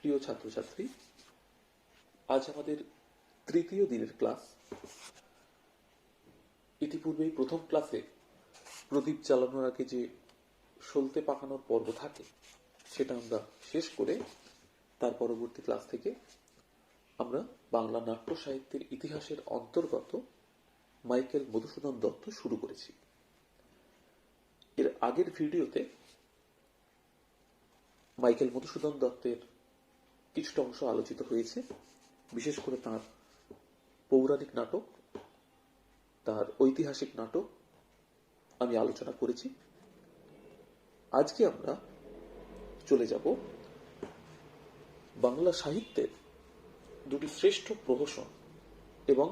প্রিয় ছাত্রছাত্রী, আজ আমাদের তৃতীয় দিনের ক্লাস। ইতিপূর্বেই প্রথম ক্লাসে প্রদীপ জ্বালানোর আগে যে সলতে পাকানোর পর্ব থাকে সেটা আমরা শেষ করে তার পরবর্তী ক্লাস থেকে আমরা বাংলা নাট্য সাহিত্যের ইতিহাসের অন্তর্গত মাইকেল মধুসূদন দত্ত শুরু করেছি। এর আগের ভিডিওতে মাইকেল মধুসূদন দত্তের কিছুটা অংশ আলোচিত হয়েছে, বিশেষ করে তার পৌরাণিক নাটক, তার ঐতিহাসিক নাটক আমি আলোচনা করেছি। আজকে আমরা চলে যাব বাংলা সাহিত্যের দুটি শ্রেষ্ঠ প্রহসন এবং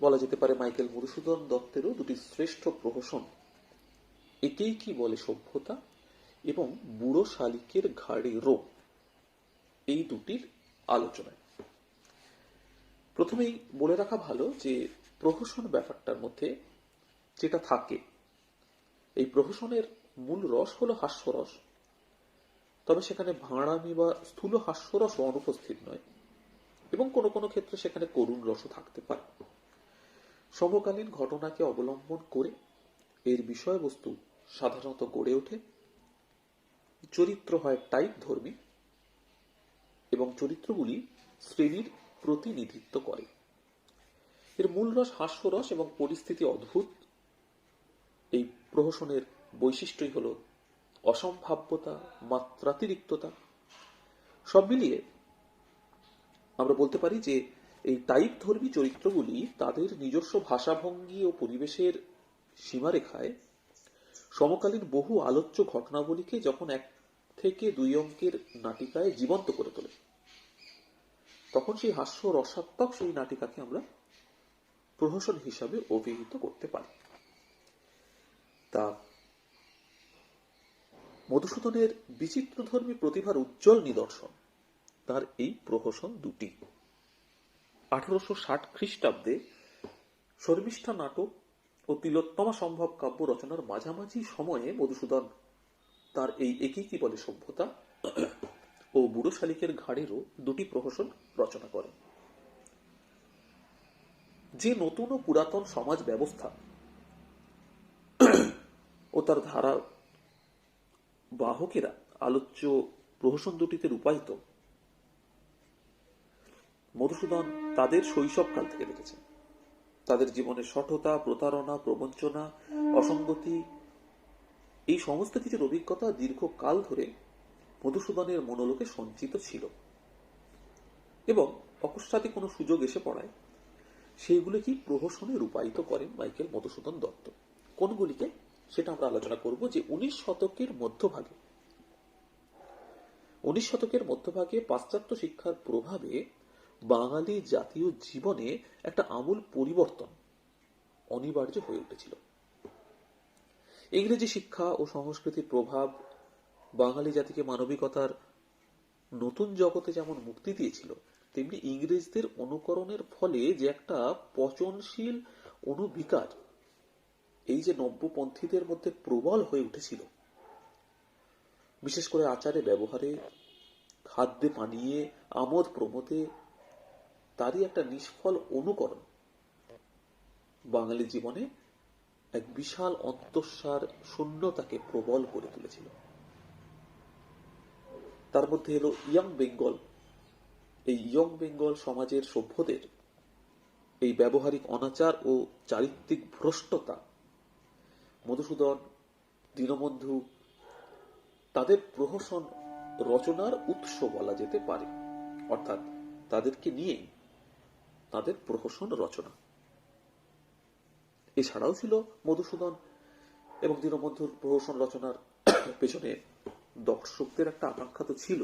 বলা যেতে পারে মাইকেল মধুসূদন দত্তেরও দুটি শ্রেষ্ঠ প্রহসন, একেই কি বলে সভ্যতা এবং বুড়ো শালিকের ঘাড়ে রোগ, এই দুটির আলোচনায়। প্রথমেই বলে রাখা ভালো যে প্রহসন ব্যাপারটার মধ্যে যেটা থাকে, এই প্রহসনের মূল রস হলো হাস্যরস, তবে সেখানে ভাঁড়ামি বা স্থূল হাস্যরসও অনুপস্থিত নয় এবং কোনো কোনো ক্ষেত্রে সেখানে করুণ রসও থাকতে পারে। সমকালীন ঘটনাকে অবলম্বন করে এর বিষয়বস্তু সাধারণত গড়ে ওঠে। চরিত্র হয় টাইপ ধর্মী এবং চরিত্রগুলি শ্রেণীর প্রতিনিধিত্ব করে। এর মূল রস হাস্যরস এবং পরিস্থিতি অদ্ভুত। এই প্রহসনের বৈশিষ্ট্যই হল অসম্ভাব্যতা, মাত্রাতিরিক্ততা। সব মিলিয়ে আমরা বলতে পারি যে এই টাইপ ধর্মী চরিত্রগুলি তাদের নিজস্ব ভাষাভঙ্গি ও পরিবেশের সীমারেখায় সমকালীন বহু আলোচ্য ঘটনাবলীকে যখন 1 থেকে 2 অঙ্কের নাটিকায় জীবন্ত করে তোলে, তখন সেই হাস্য রসাত্মক সেই নাটিকাকে আমরা প্রহসন হিসাবে অভিহিত করতে পারি। তা মধুসূদনের বিচিত্রধর্মী প্রতিভার উজ্জ্বল নিদর্শন তার এই প্রহসন দুটি। 1860 খ্রিস্টাব্দে শর্মিষ্ঠা নাটক ও তিলোত্তমা সম্ভব কাব্য রচনার মাঝামাঝি সময়ে মধুসূদন তার এই একেই কি বলে সভ্যতা ও বুড়ো শালিকের ঘাড়েরও দুটি প্রহসন রচনা করেন। যে নতুন ও পুরাতন সমাজ ব্যবস্থা ও তার ধারা বাহকেরা আলোচ্য প্রহসন দুটিতে রূপায়িত, মধুসূদন তাদের শৈশবকাল থেকে দেখেছেন। তাদের জীবনের সঠতা, প্রতারণা, প্রবঞ্চনা, অসঙ্গতি, এই সমস্ত কিছুর অভিজ্ঞতা দীর্ঘকাল ধরে মধুসূদনের মনোলোকে সঞ্চিত ছিল এবং অকস্মাতে কোনো সুযোগ এসে পড়ায় সেইগুলিকে প্রহসনে রূপায়িত করেন মাইকেল মধুসূদন দত্ত। কোনগুলিকে সেটা আমরা আলোচনা করব যে 19 শতকের মধ্যভাগে পাশ্চাত্য শিক্ষার প্রভাবে বাঙালি জাতীয় জীবনে একটা আমূল পরিবর্তন অনিবার্য হয়ে উঠেছিল। ইংরেজি শিক্ষা ও সংস্কৃতির প্রভাব বাঙালি জাতিকে মানবিকতার নতুন জগতে যেমন মুক্তি দিয়েছিল, তেমনি ইংরেজদের অনুকরণের ফলে যে একটা পচনশীল অনুবিকার এই যে নব্যপন্থীদের মধ্যে প্রবল হয়ে উঠেছিল, বিশেষ করে আচারে ব্যবহারে, খাদ্যে পানীয়ে, আমোদ প্রমোদে, তারই একটা নিষ্ফল অনুকরণ বাঙালি জীবনে এক বিশাল অন্তঃসার শূন্যতাকে প্রবল করে তুলেছিল। তার মধ্যে এলো ইয়ং বেঙ্গল। এই ইয়ং বেঙ্গল সমাজের সভ্যদের এই ব্যবহারিক অনাচার ও চারিত্রিক ভ্রষ্টতা মধুসূদন, দীনবন্ধু তাদের প্রহসন রচনার উৎস বলা যেতে পারে, অর্থাৎ তাদেরকে নিয়েই তাদের প্রহসন রচনা। এছাড়াও ছিল মধুসূদন এবং দীনবন্ধুর প্রহসন রচনার পেছনে দর্শকদের একটা আকাঙ্ক্ষা তো ছিল,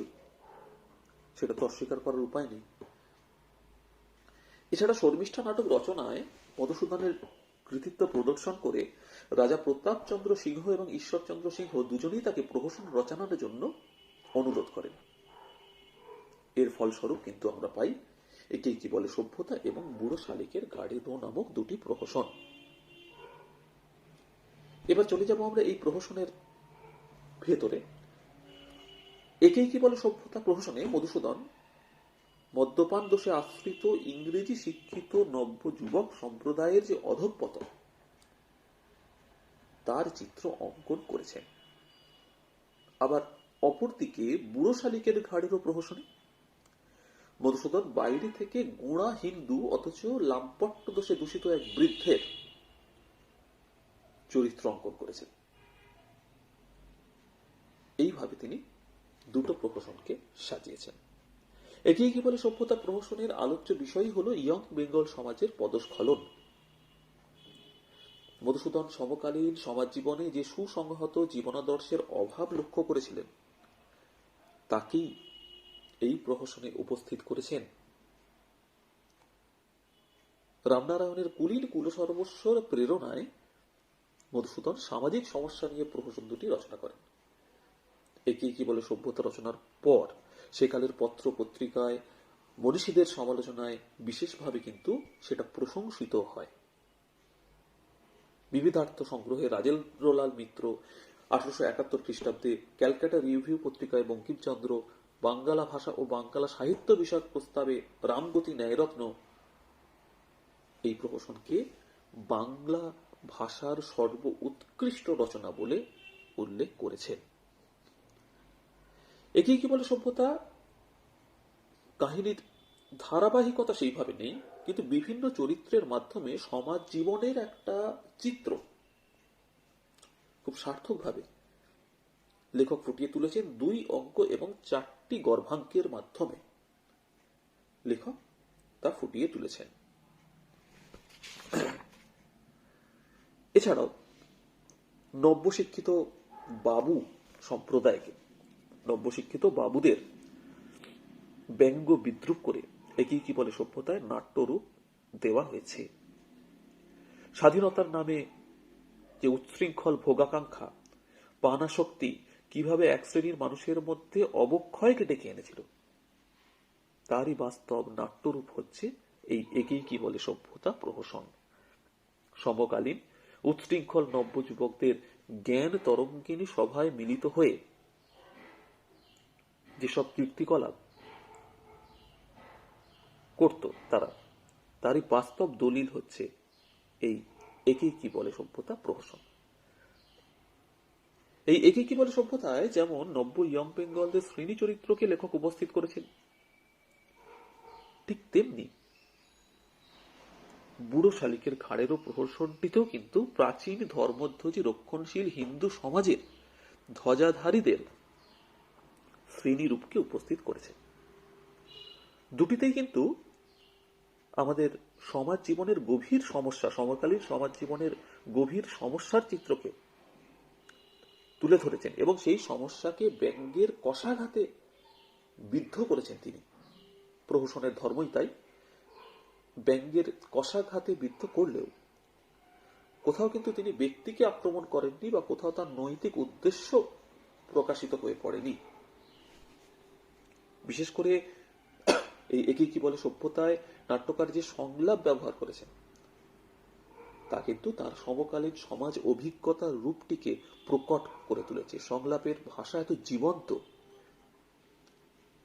সেটা তো অস্বীকার করার উপায় নেই। এছাড়া শর্মিষ্ঠা নাটক রচনায় মধুসূদনের কৃতিত্ব প্রদর্শন করে রাজা প্রতাপচন্দ্র সিংহ এবং ঈশ্বরচন্দ্র সিংহ দুজনেই তাকে প্রহসন রচনার জন্য অনুরোধ করেন। এর ফলস্বরূপ কিন্তু আমরা পাই একেই কি বলে সভ্যতা এবং বুড়ো শালিকের ঘাড়ে রো নামক দুটি প্রহসন। এবার চলে যাব আমরা এই প্রহসনের ভেতরে। একেই কি বলে সভ্যতা প্রহসনে মধুসূদন মদ্যপান দোষে আশ্রিত ইংরেজি শিক্ষিত নব্য যুবক সম্প্রদায়ের যে অধঃপতন তার চিত্র অঙ্কন করেছেন। আবার অপরদিকে বুড়ো শালিকের ঘাড়েরও প্রহসনে মধুসূদন বাইরে থেকে গোঁড়া হিন্দু অথচ লাম্পট্য দোষে দূষিত এক বৃদ্ধের চরিত্র অঙ্কন করেছেন। এইভাবে তিনি দুটো প্রহসনকে সাজিয়েছেন। একেই কি বলে সভ্যতা প্রহসনের আলোচ্য বিষয় হল ইয়ং বেঙ্গল সমাজের পদস্খলন। মধুসূদন সমকালীন সমাজ জীবনে যে সুসংহত জীবনাদর্শের অভাব লক্ষ্য করেছিলেন তাকেই এই প্রহসনে উপস্থিত করেছেন। রামনারায়ণের কুলীন কুলসর্বস্বর প্রেরণায় মধুসূদন সামাজিক সমস্যা নিয়ে প্রহসন দুটি রচনা করেন। একেই কি বলে সভ্যতা রচনার পর সেকালের পত্র পত্রিকায় মনীষীদের সমালোচনায় বিশেষভাবে কিন্তু সেটা প্রশংসিত হয়। বিবিধার্থ সংগ্রহে রাজেন্দ্রলাল মিত্র 1871 খ্রিস্টাব্দে ক্যালকাটা রিভিউ পত্রিকায় বঙ্কিমচন্দ্র বাঙ্গালা ভাষা ও বাঙ্গালা সাহিত্য বিষয়ক প্রস্তাবে রামগতি ন্যায়রত্ন এই প্রহসনকে বাংলা ভাষার সর্ব উৎকৃষ্ট রচনা বলে উল্লেখ করেছেন। একেই কি বলে সভ্যতা কাহিনীর ধারাবাহিকতা সেইভাবে নেই, কিন্তু বিভিন্ন চরিত্রের মাধ্যমে সমাজ জীবনের একটা চিত্র খুব সার্থকভাবে লেখক ফুটিয়ে তুলেছেন। 2 অঙ্ক এবং 4টি গর্ভাঙ্কের মাধ্যমে লেখক তা ফুটিয়ে তুলেছেন। এছাড়াও নব্যশিক্ষিত বাবু সম্প্রদায়কে, নব্যশিক্ষিত বাবুদের ব্যঙ্গ বিদ্রুপ করে একেই কি বলে সভ্যতায় নাট্যরূপ দেওয়া হয়েছে। স্বাধীনতার নামে যে উচ্ছৃঙ্খল ভোগাকাঙ্ক্ষা পানাশক্তি কিভাবে এক শ্রেণীর মানুষের মধ্যে অবক্ষয়কে ডেকে এনেছিল তারই বাস্তব নাট্যরূপ হচ্ছে এই একেই কি বলে সভ্যতা প্রহসন। সমকালীন উচ্ছৃঙ্খল নব্য যুবকদের জ্ঞান তরঙ্গিনী সভায় মিলিত হয়ে যেসব কীর্তিকলাপ করত তারই বাস্তব দলিল হচ্ছে এই একেই কি বলে সভ্যতা প্রহসন। এই একেই কি বলে সভ্যতায় যেমন নব্য ইয়ং বেঙ্গলদের শ্রেণী চরিত্রকে লেখক উপস্থিত করেছেন, ঠিক তেমনি বুড়ো শালিকের ঘাড়েরও প্রহসনটিতেও কিন্তু প্রাচীন ধর্মধ্বজী রক্ষণশীল হিন্দু সমাজের ধ্বজাধারীদের শ্রেণীরূপকে উপস্থিত করেছে। দুটিতেই কিন্তু আমাদের সমাজ জীবনের গভীর সমস্যা, সমকালীন সমাজ জীবনের গভীর সমস্যার চিত্রকে তুলে ধরেছেন এবং সেই সমস্যাকে ব্যঙ্গের কষাঘাতে বিদ্ধ করেছেন তিনি। প্রহসনের ধর্মই তাই, ব্যঙ্গের কষাঘাতে বিদ্ধ করলেও কোথাও কিন্তু তিনি ব্যক্তিকে আক্রমণ করেননি বা কোথাও তার নৈতিক উদ্দেশ্য প্রকাশিত হয়ে পড়েনি। বিশেষ করে এই একেই কি বলে সভ্যতায় নাট্যকার যে সংলাপ ব্যবহার করেছেন তা কিন্তু তার সমকালীন সমাজ অভিজ্ঞতার রূপটিকে প্রকট করে তুলেছে। সংলাপের ভাষা এত জীবন্ত,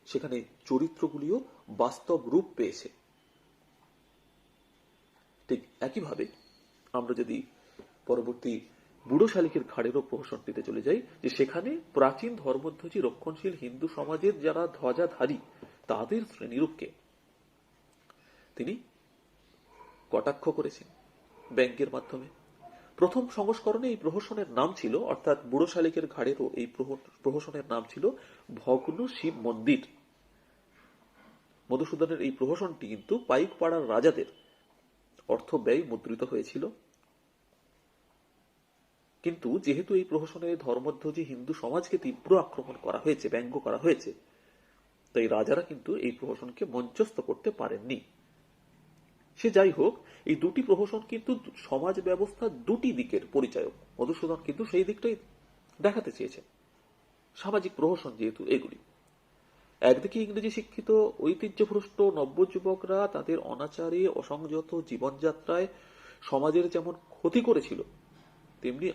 সেখানে চরিত্রগুলিও বাস্তব রূপ পেয়েছে। ঠিক একইভাবে আমরা যদি পরবর্তী বুড়ো শালিকের ঘাড়েরও প্রহসনটিতে চলে যাই, যে সেখানে প্রাচীন ধর্মধ্বজী রক্ষণশীল হিন্দু সমাজের যারা ধ্বজাধারী তাদের শ্রেণীরূপকে তিনি কটাক্ষ করেছেন ব্যঙ্গের মাধ্যমে। প্রথম সংস্করণে এই প্রহসনের নাম ছিল, অর্থাৎ বুড়ো শালিকের ঘাড়েরও এই প্রহসনের নাম ছিল ভগ্ন শিব মন্দির। মধুসূদনের এই প্রহসনটি কিন্তু পাইক পাড়ার রাজাদের অর্থ ব্যয় মুদ্রিত হয়েছিল। কিন্তু যেহেতু এই প্রহসনে ধর্মধ্বজী হিন্দু সমাজকে তীব্র আক্রমণ করা হয়েছে, ব্যঙ্গ করা হয়েছে, তাই রাজারা কিন্তু এই প্রহসনকে মঞ্চস্থ করতে পারেননি। সে যাই হোক, এই দুটি প্রহসন কিন্তু সমাজ ব্যবস্থার দুটি দিকের পরিচায়ক। মধুসূদন কিন্তু সেই দিকটাই দেখাতে চেয়েছেন। সামাজিক প্রহসন যেহেতু এগুলি, একদিকে ইংরেজি শিক্ষিত ঐতিহ্যভ্রষ্ট নব্য যুবকরা তাদের অনাচারে অসংযত জীবনযাত্রায় সমাজের যেমন ক্ষতি করেছিল, তেমনি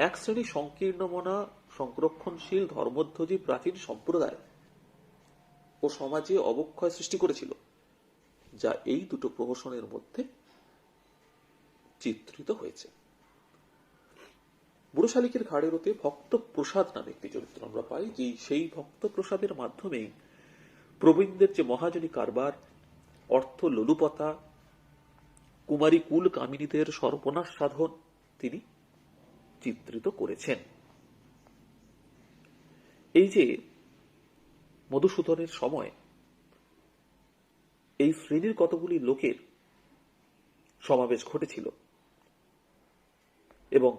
এক শ্রেণী সংকীর্ণমনা সংরক্ষণশীল ধর্মধ্বজী প্রাচীন সম্প্রদায় ও সমাজে অবক্ষয় সৃষ্টি করেছিল, যা এই দুটো প্রহসনের মধ্যে চিত্রিত হয়েছে। বুড়ো শালিকের ঘাড়ের ওতে ভক্ত প্রসাদ নামে একটি চরিত্র আমরা পাই, যে সেই ভক্ত প্রসাদের মাধ্যমেই প্রবীণদের যে মহাজনী কারবার, অর্থ লোলুপতা, কুমারী কুল কামিনীদের সর্বনাশ সাধন তিনি চিত্রিত করেছেন। এই যে মধুসূদনের সময় এই শ্রেণীর কতগুলি লোকের সমাবেশ ঘটেছিল এবং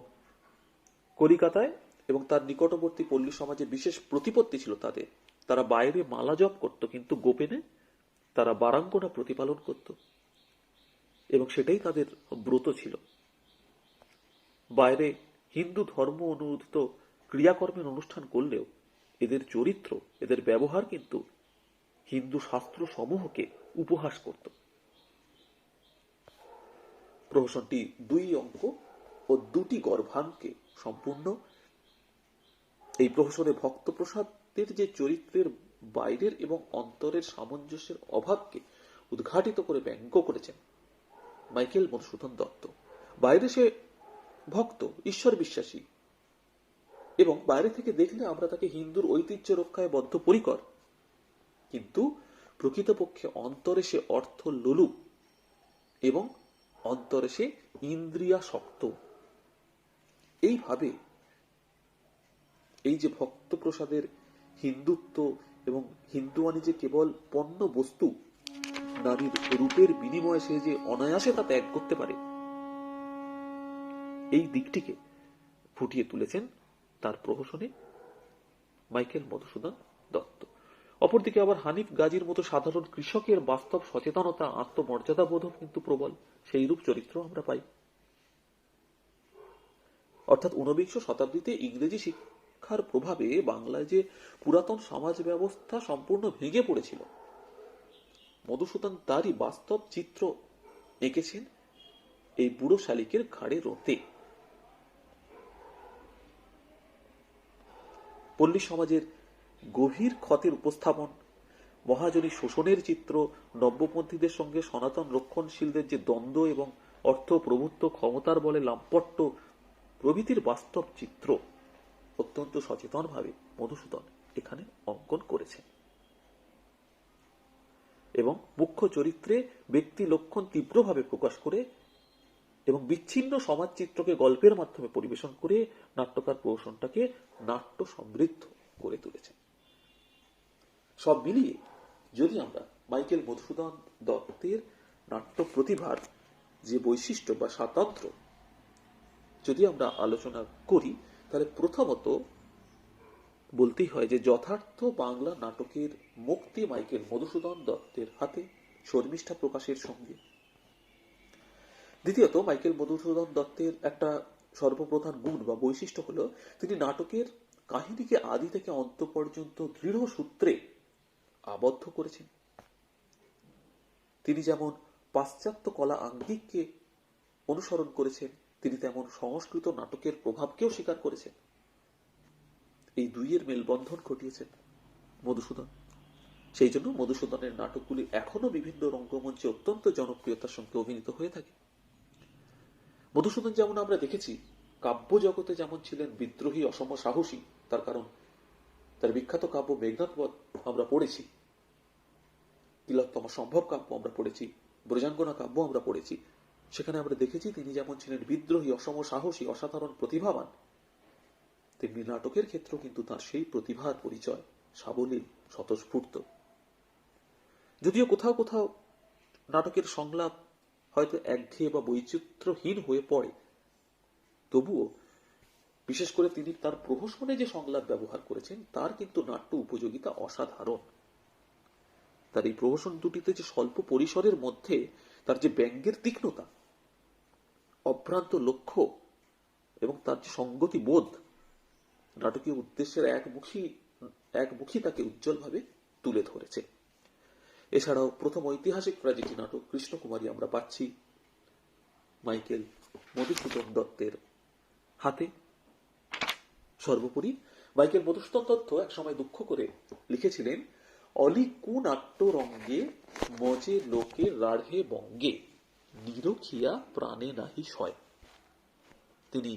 কলিকাতায় এবং তার নিকটবর্তী পল্লী সমাজে বিশেষ প্রতিপত্তি ছিল তাদের, তারা বাইরে মালা জপ করত, কিন্তু গোপনে তারা বারাঙ্গনা প্রতিপালন করত এবং সেটাই তাদের ব্রত ছিল। বাইরে হিন্দু ধর্ম অনুমোদিত ক্রিয়াকর্মের অনুষ্ঠান করলেও এদের চরিত্র, এদের ব্যবহার কিন্তু হিন্দু শাস্ত্র সমূহকে উপহাস করত। প্রহসনটি 2 অঙ্ক ও 2টি গর্ভাঙ্কে সম্পূর্ণ। এই প্রহসনে ভক্ত প্রসাদের যে চরিত্রের বাইরের এবং অন্তরের সামঞ্জস্যের অভাবকে উদ্ঘাটিত করে ব্যঙ্গ করেছেন মাইকেল মধুসূদন দত্ত। বাইরে সে ভক্ত, ঈশ্বর বিশ্বাসী এবং বাইরে থেকে দেখলে আমরা তাকে হিন্দুর ঐতিহ্য রক্ষায় বদ্ধপরিকর, কিন্তু প্রকৃতপক্ষে অন্তরে সে অর্থ লোলুপ এবং অন্তরে সে ইন্দ্রিয়াসক্ত। এইভাবে এই যে ভক্ত প্রসাদের হিন্দুত্ব এবং হিন্দুয়ানি যে কেবল পণ্য বস্তু, নারীর রূপের বিনিময়ে সে যে অনায়াসে তা ত্যাগ করতে পারে, এই দিকটিকে ফুটিয়ে তুলেছেন তার প্রহসনে মাইকেল মধুসূদন দত্ত। অপরদিকে আবার হানিফ গাজীর মতো সাধারণ কৃষকের বাস্তব সচেতনতা, আত্মমর্যাদা বোধও কিন্তু প্রবল, সেই রূপ চরিত্র আমরা পাই। অর্থাৎ 19 শতাব্দীতে ইংরেজি শিক্ষার প্রভাবে বাংলায় যে পুরাতন সমাজ ব্যবস্থা সম্পূর্ণ ভেঙে পড়েছিল, মধুসূদন তারই বাস্তব চিত্র এঁকেছেন এই বুড়ো শালিকের ঘাড়ে রোতে। পল্লী সমাজের গভীর ক্ষতের উপস্থাপন, মহাজনী শোষণের চিত্র, নব্যপন্থীদের সঙ্গে সনাতন রক্ষণশীলদের যে দ্বন্দ্ব এবং অর্থ প্রভুত্ব, ক্ষমতার বলে লাম্পট্য প্রভৃতির বাস্তব চিত্র অত্যন্ত সচেতনভাবে মধুসূদন এখানে অঙ্কন করেছেন এবং মুখ্য চরিত্রে ব্যক্তি লক্ষণ তীব্রভাবে প্রকাশ করে এবং বিচ্ছিন্ন সমাজ চিত্রকে গল্পের মাধ্যমে পরিবেশন করে নাট্যকার প্রহসনটাকে নাট্য সমৃদ্ধ করে তুলেছেন। সব মিলিয়ে যদি আমরা মাইকেল মধুসূদন দত্তের নাট্য প্রতিভার যে বৈশিষ্ট্য বা স্বাতন্ত্র্য যদি আমরা আলোচনা করি, তাহলে প্রথমত বলতেই হয় যে যথার্থ বাংলা নাটকের মুক্তি মাইকেল মধুসূদন দত্তের হাতে শর্মিষ্ঠা প্রকাশের সঙ্গে। দ্বিতীয়ত, মাইকেল মধুসূদন দত্তের একটা সর্বপ্রধান গুণ বা বৈশিষ্ট্য হলো তিনি নাটকের কাহিনীকে আদি থেকে অন্ত পর্যন্ত দৃঢ় সূত্রে আবদ্ধ করেছেন। তিনি যেমন পাশ্চাত্য কলা আঙ্গিককে অনুসরণ করেছেন, তিনি তেমন সংস্কৃত নাটকের প্রভাবকেও স্বীকার করেছেন। এই দুইয়ের মেলবন্ধন ঘটিয়েছেন মধুসূদন। সেই জন্য মধুসূদনের নাটকগুলি এখনো বিভিন্ন রঙ্গমঞ্চে অত্যন্ত জনপ্রিয়তার সঙ্গে অভিনীত হয়ে থাকে। মধুসূদন যেমন আমরা দেখেছি কাব্য জগতে যেমন ছিলেন বিদ্রোহী, অসম সাহসী, তার কারণ তার বিখ্যাত কাব্য মেঘনাদ বধ আমরা পড়েছি, তিলোত্তমা সম্ভব কাব্য আমরা পড়েছি, ব্রজাঙ্গনা কাব্য আমরা পড়েছি। সেখানে আমরা দেখেছি তিনি যেমন ছিলেন বিদ্রোহী, অসম সাহসী, অসাধারণ প্রতিভাবান, তেমনি নাটকের ক্ষেত্র কিন্তু তার সেই প্রতিভার পরিচয় সাবলীল, স্বতঃস্ফূর্ত। যদিও কোথাও কোথাও নাটকের সংলাপ হয়তো একঘেয়ে বা বৈচিত্র্যহীন হয়ে পড়ে, তবুও বিশেষ করে তিনি তার প্রহসনে যে সংলাপ ব্যবহার করেছেন তার কিন্তু নাট্য উপযোগিতা অসাধারণ। তার এই প্রহসন দুটিতে যে স্বল্প পরিসরের মধ্যে তার যে ব্যঙ্গের তীক্ষ্ণতা, অভ্রান্ত লক্ষ্য এবং তার যে সঙ্গতি বোধ, নাটকীয় উদ্দেশ্যের একমুখী তাকে উজ্জ্বলভাবে তুলে ধরেছে। এছাড়াও প্রথম ঐতিহাসিক ট্র্যাজেডি নাটক কৃষ্ণকুমারী আমরা পাচ্ছি মাইকেল মধুসূদন দত্তের হাতে। সর্বোপরি বাইকেল মধুসূদন দত্ত একসময় দুঃখ করে লিখেছিলেন, অলি কুনাট্য রঙ্গে মজে লোকে রাঢ়ে বঙ্গে নিরখিয়া প্রাণে নাহি সয়। তিনি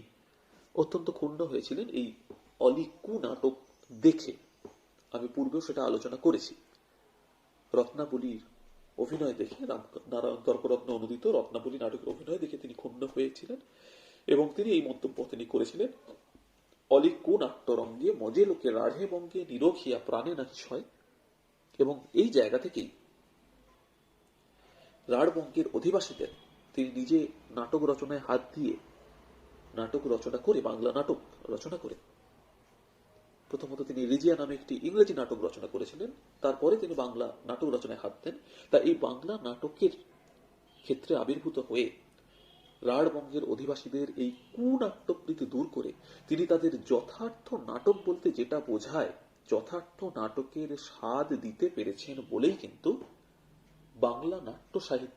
অত্যন্ত ক্ষুণ্ণ হয়েছিলেন এই অলি কুনাটক দেখে। আমি পূর্বেও সেটা আলোচনা করেছি। রত্নাবলীর অভিনয় দেখে, নারায়ণ তর্করত্ন অনুদিত রত্নাবলী নাটকের অভিনয় দেখে তিনি ক্ষুণ্ণ হয়েছিলেন এবং তিনি এই মন্তব্য তিনি করেছিলেন, অলি কুনাট্য রঙ্গে মজে লোকে রাঢ়ে বঙ্গে নিরখিয়া প্রাণে নাহি সয়। এবং এই জায়গা থেকেই রাঢ়বঙ্গের অধিবাসীদের তিনি নিজে নাটক রচনায় হাত দিয়ে নাটক রচনা করে, বাংলা নাটক রচনা করে, প্রথমত তিনি রিজিয়া নামে একটি ইংরেজি নাটক রচনা করেছিলেন, তারপরে তিনি বাংলা নাটক রচনায় হাত দেন। তা এই বাংলা নাটকের ক্ষেত্রে আবির্ভূত হয়ে রাঢ়বঙ্গের অধিবাসীদের এই কুনাট্যপ্রীতি দূর করে তিনি তাদের যথার্থ নাটক বলতে যেটা বোঝায়, যথার্থ নাটকের স্বাদ দিতে পেরেছেন বলেই কিন্তু বাংলা নাট্য সাহিত্য